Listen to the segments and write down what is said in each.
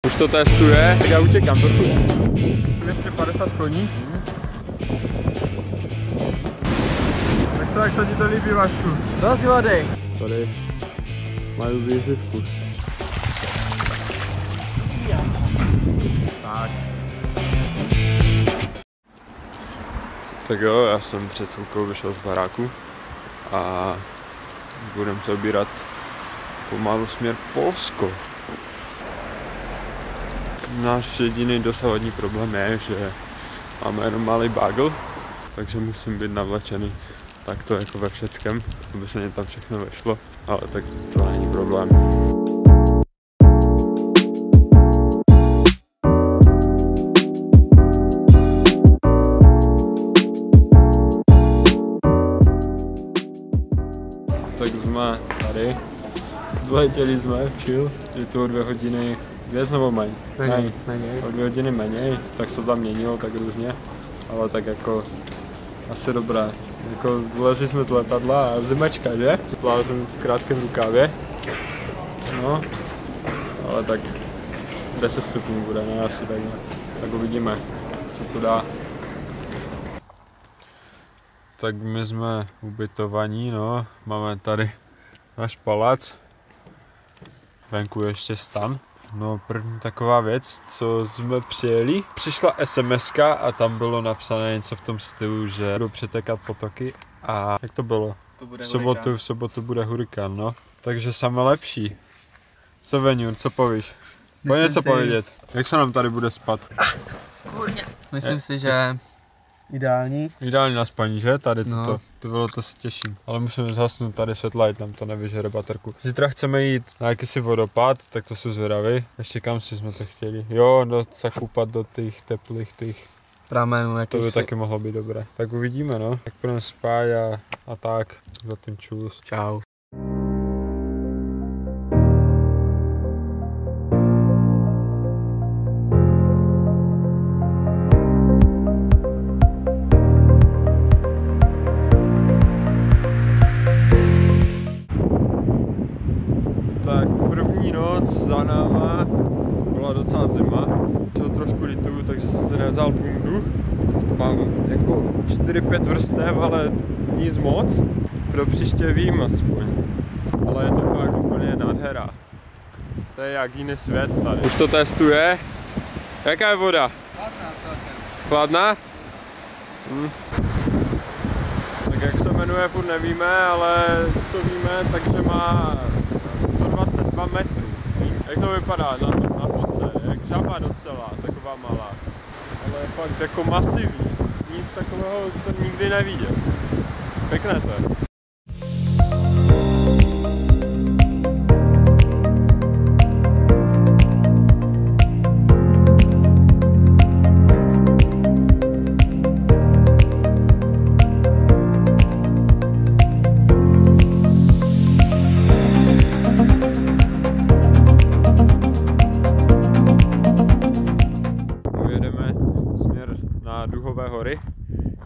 Už to testuje, tak já utěkám trochu. 250 koní. Tak to, jak se ti to líbí, Vašku? Dost vody. Tady mají výřivku. Tak. Tak jo, já jsem před chvilkou vyšel z baráku a budeme se obírat pomalu směr Polsko. Náš jediný dosavadní problém je, že máme jenom malý bagel, takže musím být navlečený takto jako ve všeckém, aby se mě tam všechno vešlo, ale tak to není problém. Tak jsme tady, doletěli jsme, chill, je to o 2 hodiny víc nebo méně? Méně. O 2 hodiny méně, tak se tam měnilo tak různě, ale tak jako asi dobré. Jako vylezli jsme z letadla a zimečka, že? Plál jsem v krátkém rukávě, no, ale tak 10 stupňů bude, ne asi takhle, tak uvidíme, co to dá. Tak my jsme ubytovaní, no, máme tady náš palác, venku ještě stan. No, první taková věc, co jsme přijeli, přišla SMS-ka a tam bylo napsané něco v tom stylu, že budou přetékat potoky a jak to bylo? To bude V sobotu bude hurikán, no. Takže samé lepší. Co Veňur, co povíš? Pojď něco povědět. Jak se nám tady bude spat? Myslím si, že ideální. Ideální na spaní, že? Tady No. to se těším. Ale musíme zhasnout tady světla, tam to nevyžere baterku. Zítra chceme jít na jakýsi vodopád, tak to jsou zvědaví. Ještě kam si jsme to chtěli? Jo, zakoupat do těch teplých Pramenů to jakýchsi. by taky mohlo být dobré. Tak uvidíme, no. Tak půjdeme spát a tak. Za ten čus. Čau. Tak první noc za náma byla docela zima. To trošku lituju, takže jsem si nevzal bundu. Mám jako 4-5 vrstev, ale nic moc. Pro příště vím aspoň. Ale je to fakt úplně nádhera. To je jak jiný svět tady. Už to testuje. Jaká je voda? Chladná? Tak jak se jmenuje, furt nevíme, ale co víme, takže má 122 metrů. Jak to vypadá na fotce? Jak žaba docela, taková malá. Ale fakt jako masivní. Nic takového jsem nikdy neviděl. Pěkné to je. Duhové hory.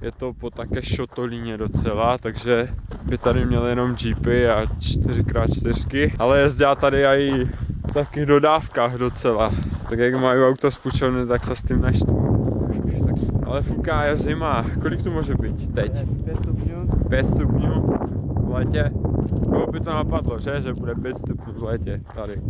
Je to po také šotolíně docela, takže by tady měli jenom jeepy a 4x4, ale jezdí tady i v takových dodávkách docela. Tak jak mají auto spůjčené, tak se s tím neštvu. Ale fuká, je zima. Kolik to může být teď? 5 stupňů. 5 stupňů v létě. Koho by to napadlo, že bude 5 stupňů v létě tady.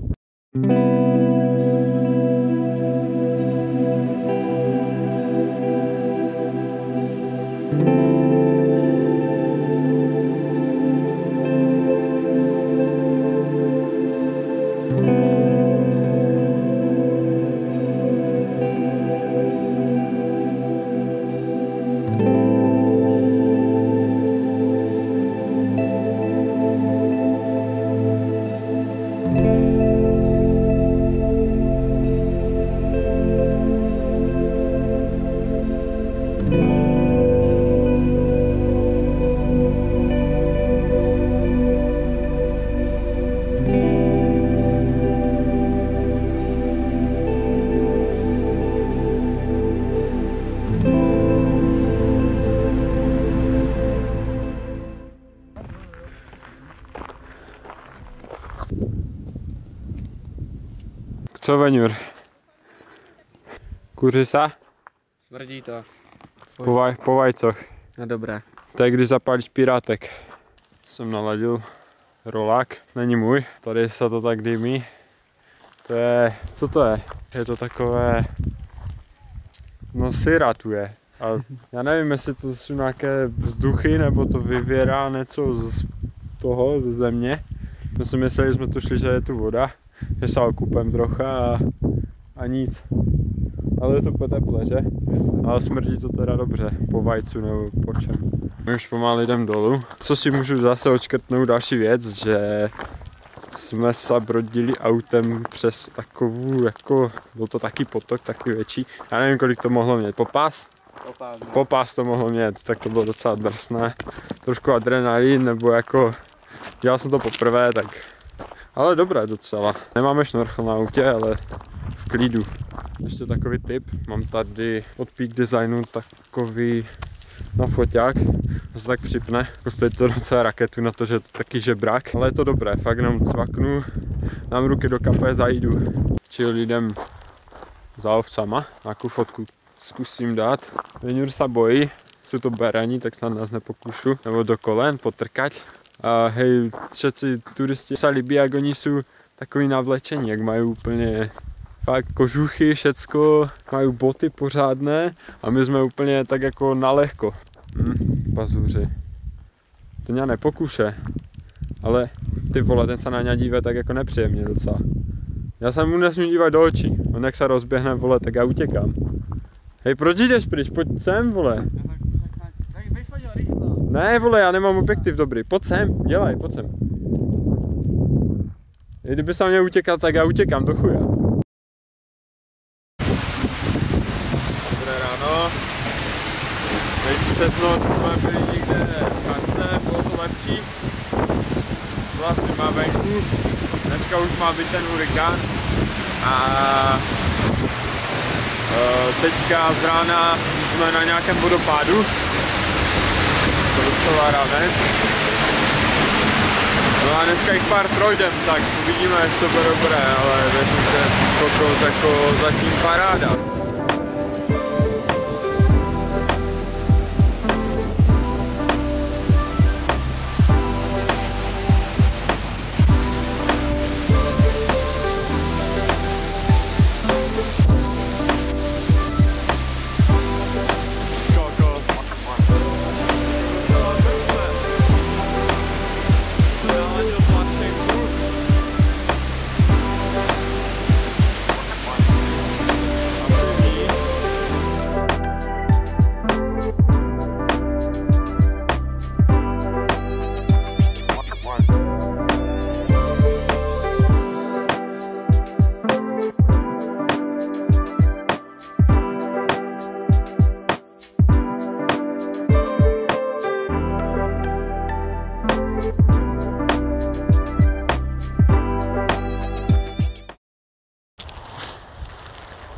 Co, Veňur? Kuří se? Smrdí to. Po vajcoch. No dobré. To je když zapálíš pirátek. Jsem naladil rolák, není můj, tady se to tak dýmí. To je, co to je? Je to takové, no syra tu je. A já nevím, jestli to jsou nějaké vzduchy, nebo to vyvěrá něco z toho, ze země. My si mysleli, jsme tu šli, že je tu voda, že se okupem trocha a nic. Ale je to po teple, že? Ale smrdí to teda dobře, po vajcu nebo po čem. My už pomalu jdem dolů. Co si můžu zase odškrtnout další věc, že jsme se brodili autem přes takovou, jako, byl to taky potok, taky větší. Já nevím, kolik to mohlo mít, popás? Popás to mohlo mít, tak to bylo docela drsné. Trošku adrenalin, nebo jako, dělal jsem to poprvé, tak, ale dobré docela. Nemáme šnorchl na autě, ale v klidu. Ještě takový tip, mám tady od Peak Designu takový foťák, to se tak připne, stojí to docela raketu na to, že je to taky žebrák, ale je to dobré, fakt jenom cvaknu, dám ruky do kape, zajdu. Čili lidem za ovcama, nějakou fotku zkusím dát. Venur se bojí, jsou to berani, tak snad nás nepokoušu, nebo do kolen, potrkať. A hej, všetci turisti se líbí, jak oni jsou takový navlečení, jak mají úplně fakt kožuchy, všecko, mají boty pořádné a my jsme úplně tak jako nalehko. Pazůři. To mě nepokouše, ale ty vole, ten se na ně dívá tak jako nepříjemně docela. Já se mu nesmím dívat do očí, on jak se rozběhne, vole, tak já utěkám. Hej, proč jdeš pryč, pojď sem, vole. Ne, vole, já nemám objektiv dobrý, pojď sem, dělej, pojď sem. Kdyby se mě utěkal, tak já utěkám do chuja. Dobré ráno. Teď přes noc jsme byli někde v chatce, bylo to lepší. Vlastně má venku. Dneska už má být ten hurikán. A teďka z rána jsme na nějakém vodopádu. To je docela rámec. No a dneska jich pár projdem, tak uvidíme, jestli to bude dobré, ale věřím, že kokos jako zatím paráda.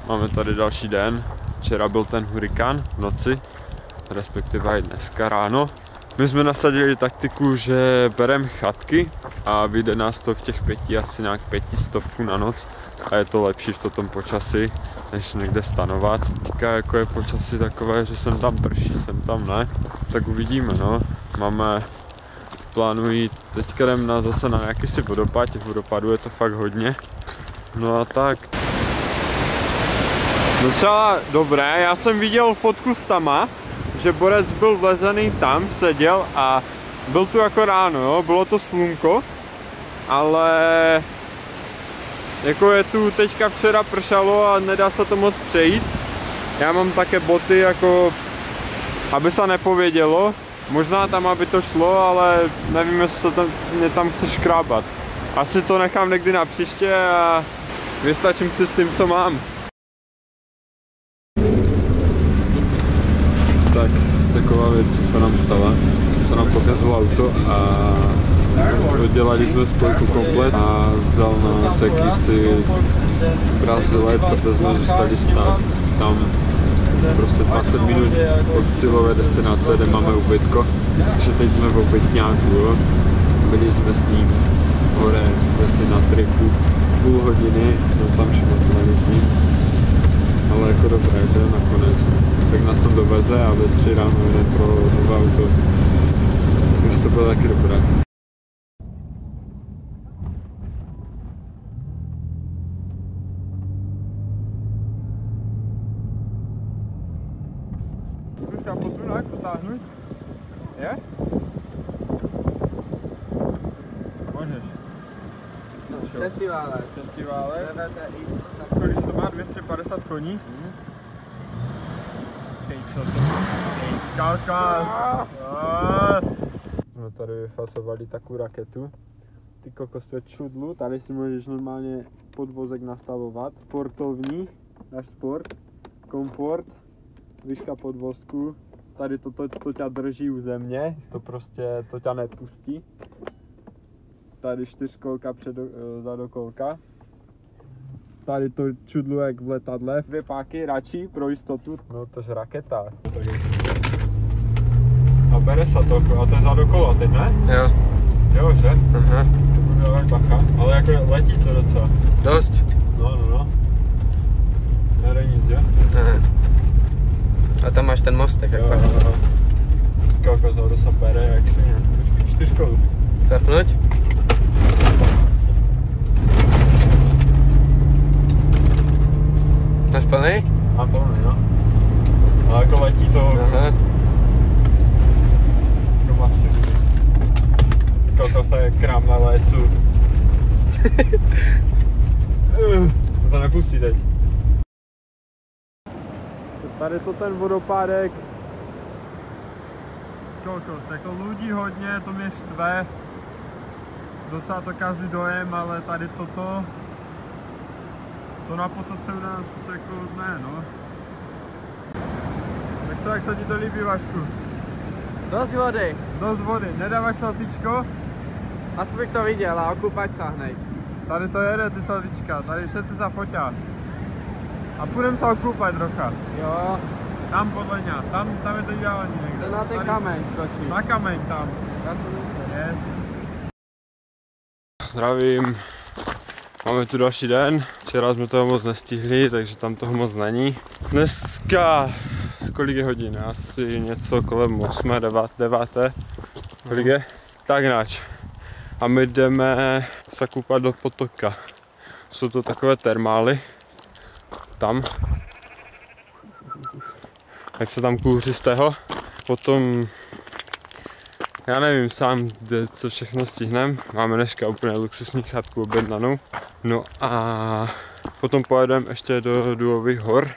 Máme tady další den. Včera byl ten hurikán v noci, respektive i dneska ráno. My jsme nasadili taktiku, že bereme chatky a vyjde nás to v těch 5, asi nějak 500 na noc. A je to lepší v tom počasí, než někde stanovat. Teďka jako je počasí takové, že sem tam prší, sem tam ne. Tak uvidíme, no. Máme v plánu jít, teďka jdem zase na nějaký si vodopád, těch vodopádů je to fakt hodně. No a tak. Docela dobré, já jsem viděl fotku s Tama, že borec byl vlezený tam, seděl a byl tu jako ráno, jo? Bylo to slunko, ale jako je tu teďka včera pršalo a nedá se to moc přejít. Já mám také boty, jako aby se nepovědělo, možná tam aby to šlo, ale nevím, jestli se mě tam chce škrábat. Asi to nechám někdy na příště a vystačím si s tím, co mám. Tak, taková věc, co se nám stala, co nám pokazilo auto a dodělali jsme spojku komplet a vzal nás jakýsi Brazilec, protože jsme zůstali stát tam prostě 20 minut od cílové destinace, kde máme ubytko, takže teď jsme v ubytňáku, jo. Byli jsme s ním hore asi na tripu půl hodiny, no tam šmatlali s ním, ale jako dobré. jak nás tam doveze a ve 3 ráno jde pro nové auto. Už to bylo taky dobré. Můžu tam posunout, potáhnout? Je? Můžeš. Šestiválec. Šestiválec. DVTI. Kolik to má? 250 koní? Kálka! No tady vyfasovali takovou raketu. Ty kokos, to je čudlu, tady si můžeš normálně podvozek nastavovat. Sportovní, náš sport, komfort, výška podvozku. Tady to tě drží u země, to tě nepustí. Tady 4kolka zadokolka. Tady to čudlo jak v letadle. 2 páky radši pro jistotu. No to je raketa. A bere se to, a to je zadokola teď, ne? Jo. Jo, že? Aha. To bude dávat bacha, ale jako letí to docela. Dost. No. Nede nic, že? Aha. A tam máš ten mostek, jak pak. Kolko to se bere, jak svině. 4 Zapnout? Máš plný? Mám plný, no. Ale jako letí to... Aha. Jako masivní. Kolko se krám na lécu. To nepustí teď. Tady to ten vodopádek. Kolko, jako lidí hodně, to mě štve. Docela to kazí dojem, ale tady toto... To na potoce u nás jako ne, no. Tak to, jak se ti to líbí, Vašku? Dost vody. Dost vody, nedáváš saltičko? Asi bych to viděl a okupať sa hneď. Tady to jede, ty saltička, tady všetci sa foťá. A půjdem se okúpať trocha. Jo. Tam podle mě, tam je to ideální někde. To na ten kameň skočí. Na kameň tam. Já to nechci. Yes. Zdravím. Máme tu další den. Včera jsme toho moc nestihli, takže tam toho moc není. Dneska, kolik je hodin? Asi něco kolem 8, 9. Kolik je? Tak nač. A my jdeme se koupat do potoka. Jsou to takové termály. Tam. Jak se tam kouří z toho. Potom, já nevím sám, co všechno stihnem. Máme dneska úplně luxusní chatku objednanou. No a potom pojedeme ještě do Duhových hor.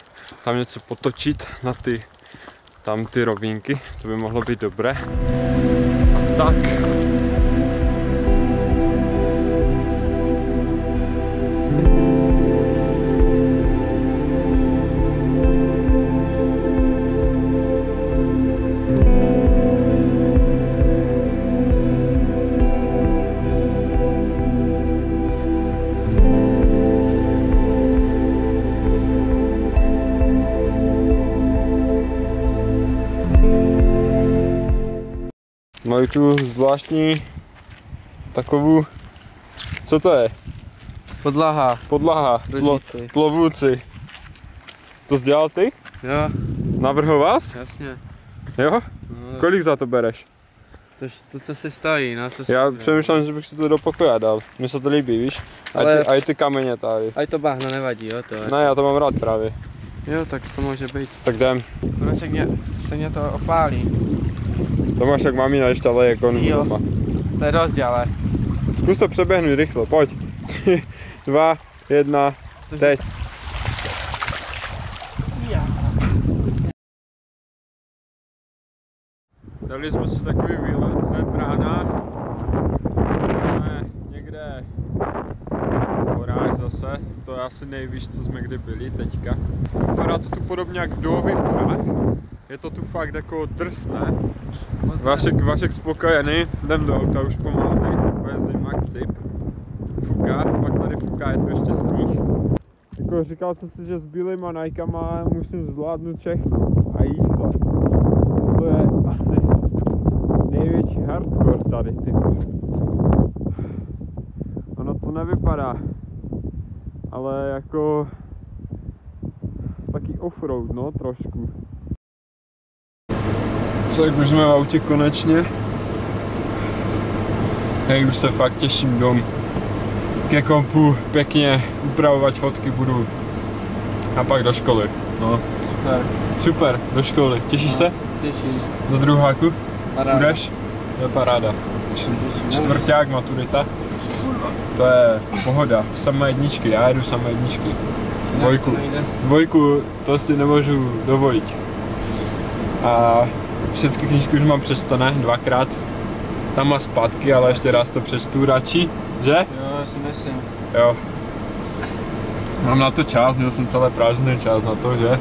Tam něco potočit na ty rovínky. To by mohlo být dobré. A tak. Mají tu zvláštní takovou, co to je? Podlaha. Podlaha, plovůci. To jsi dělal ty? Jo. Navrhl vás? Jasně. Jo? No, Kolik za to bereš? to co si stojí, no co si... Já přemýšlám, že bych si to do pokoje dal. Mně se to líbí, víš? Ale... A i ty kameně tady. Aj to bahno nevadí, jo to je. Ne, já to mám rád právě. Jo, tak to může být. Tak jdem. Ono se mě to opálí. To máš jak mamina, když ta leje konu doma. To je dost, ale. Zkus to přeběhnout rychle, pojď. 3, 2, 1, teď. Dali jsme si takový výlet hned z rána. Jsme někde v horách zase. To je asi nejvíc, co jsme kdy byli teďka. Vypadá to tu podobně jak v Duhových horách. Je to tu fakt jako drsné. Vašek spokojený, jdem do auta už pomalu, pojezdím akcip. Fuká, pak tady fuká, je tu ještě sníh. Jako říkal jsem si, že s bílýma Nikama musím zvládnout všechno a jízda. To je asi největší hardcore tady, ty. Ono to nevypadá, ale jako taky offroad, no, trošku. Tak už jsme v autě konečně. Hej, už se fakt těším dom. Ke kompu pěkně upravovat fotky budu. A pak do školy. No. Super. Super, do školy. Těšíš se? Těším. Do druháku? Paráda. Budeš? Je paráda. Čtvrťák, maturita. To je pohoda. Samé jedničky, já jedu samé jedničky. Dvojku, to si nemůžu dovolit. A všechny knížky už mám přečtené dvakrát. Tam a zpátky, ale ještě raz to přečtu radši, že? Jo, já si myslím. Jo. Mám na to čas, měl jsem celé prázdný čas na to, že?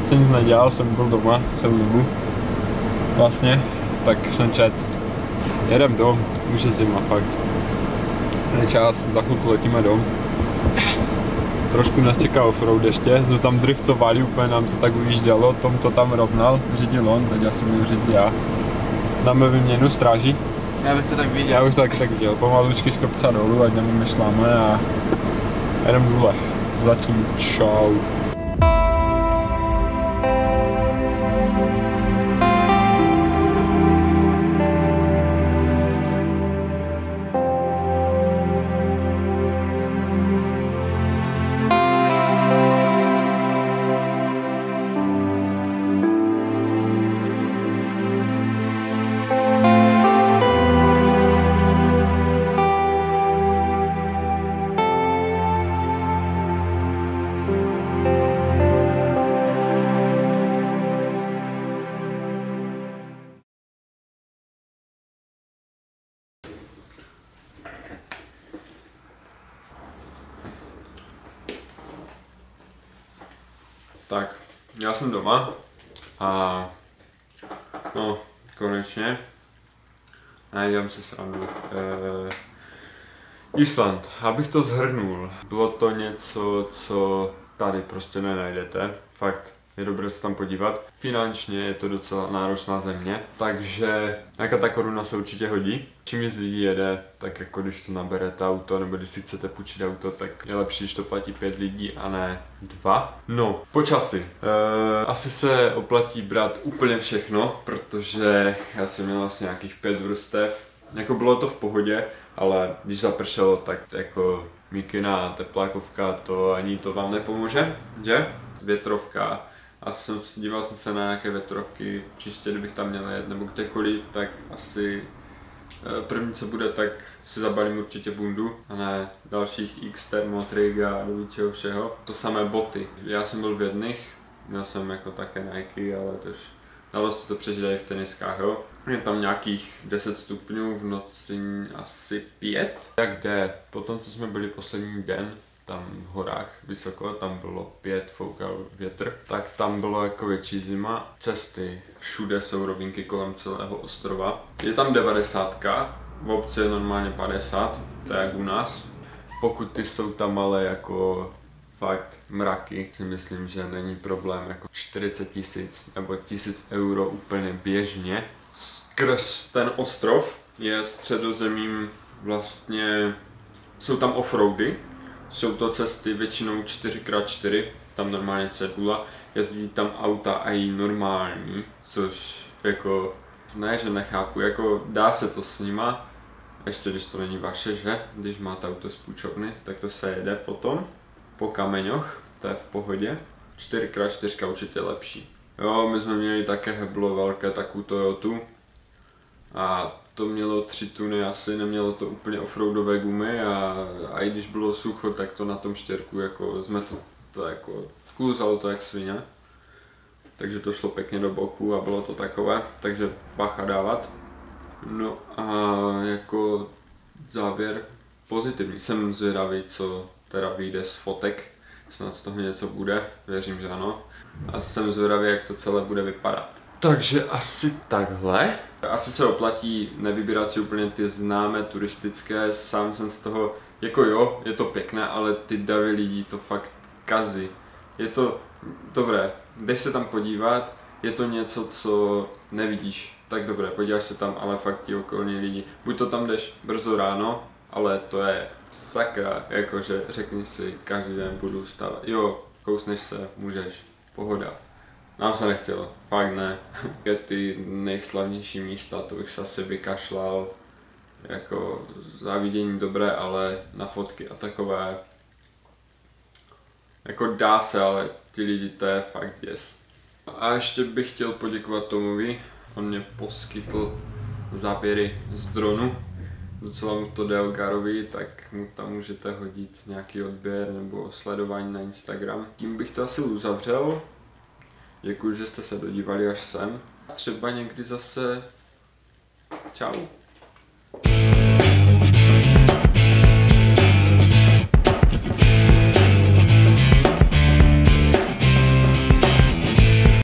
Jsem nic nedělal, jsem byl doma celou dobu. Vlastně, tak jsem čet. Jedem dom, už je zima, fakt. Je čas, za chvilku letíme dom. Trošku nás čeká offroad ještě, jsme tam driftovali, úplně nám to tak ujíždělo, Tom to tam rovnal, řídil on, teď já jsem měl řídil já. Dáme vyměnu stráží. Já bych to tak viděl. Já bych to taky tak viděl, pomalučky z kopce dolů, ať nevymyšláme a jedem důle. Zatím čau. Tak, já jsem doma a no, konečně najdám si srandu. Island, abych to shrnul, bylo to něco, co tady prostě nenajdete, fakt. Je dobré se tam podívat. Finančně je to docela náročná země, takže nějaká ta koruna se určitě hodí. Čím víc lidí jede, tak jako když to naberete auto, nebo když si chcete půjčit auto, tak je lepší, když to platí 5 lidí a ne 2. No, počasí. Asi se oplatí brát úplně všechno, protože já jsem měl vlastně nějakých 5 vrstev. Jako bylo to v pohodě, ale když zapršelo, tak jako mikina, teplákovka, to ani to vám nepomůže, že? Větrovka. A díval jsem se na nějaké větrovky, příště kdybych tam měl jet nebo kdekoliv, tak asi první co bude, tak si zabalím určitě bundu a ne dalších x termotrig a čeho všeho. To samé boty. Já jsem byl v jedných, měl jsem jako také Nike, ale tož dalo se to přežít i v teniskách, jo. Je tam nějakých 10 stupňů, v noci asi 5. Jak jde? Potom co jsme byli poslední den, tam v horách vysoko, tam bylo 5, foukal větr, tak tam bylo jako větší zima. Cesty, všude jsou rovinky kolem celého ostrova. Je tam 90, v obci je normálně 50, to je jak u nás. Pokud ty jsou tam ale jako fakt mraky, si myslím, že není problém jako 40 000 nebo 1000 euro úplně běžně. Skrz ten ostrov je středozemím vlastně, jsou tam offroady. Jsou to cesty většinou 4x4, tam normálně cedula, jezdí tam auta a i normální, což jako, ne že nechápu, jako dá se to s nima, ještě když to není vaše, že? Když máte auto z půjčovny, tak to se jede potom, po kameňoch, to je v pohodě, 4x4 určitě lepší. Jo, my jsme měli také heblo velké, takovou Toyotu a to mělo 3 tuny asi, nemělo to úplně offroadové gumy a i když bylo sucho, tak to na tom štěrku jako jsme to jako skluzalo to jak svině. Takže to šlo pěkně do boku a bylo to takové, takže bacha dávat. No a jako závěr pozitivní. Jsem zvědavý, co teda vyjde z fotek, snad z toho něco bude, věřím, že ano. A jsem zvědavý, jak to celé bude vypadat. Takže asi takhle. Asi se oplatí nevybírat si úplně ty známé turistické, sám jsem z toho, jako jo, je to pěkné, ale ty davy lidí to fakt kazí. Je to dobré, jdeš se tam podívat, je to něco, co nevidíš, tak dobré, podíváš se tam, ale fakt ti okolní lidi. Buď to tam jdeš brzo ráno, ale to je sakra, jakože řekni si, každý den budu vstávat, jo, kousneš se, můžeš, pohoda. Nám se nechtělo, fakt ne. Ty nejslavnější místa, to bych se asi vykašlal. Jako závidění dobré, ale na fotky a takové. Jako dá se, ale ti lidi, to je fakt děs. A ještě bych chtěl poděkovat Tomovi. On mě poskytl záběry z dronu. Docela mu to jde Garovi, tak mu tam můžete hodit nějaký odběr nebo sledování na Instagram. Tím bych to asi uzavřel. Děkuji, že jste se dodívali až sem. Třeba někdy zase. Čau.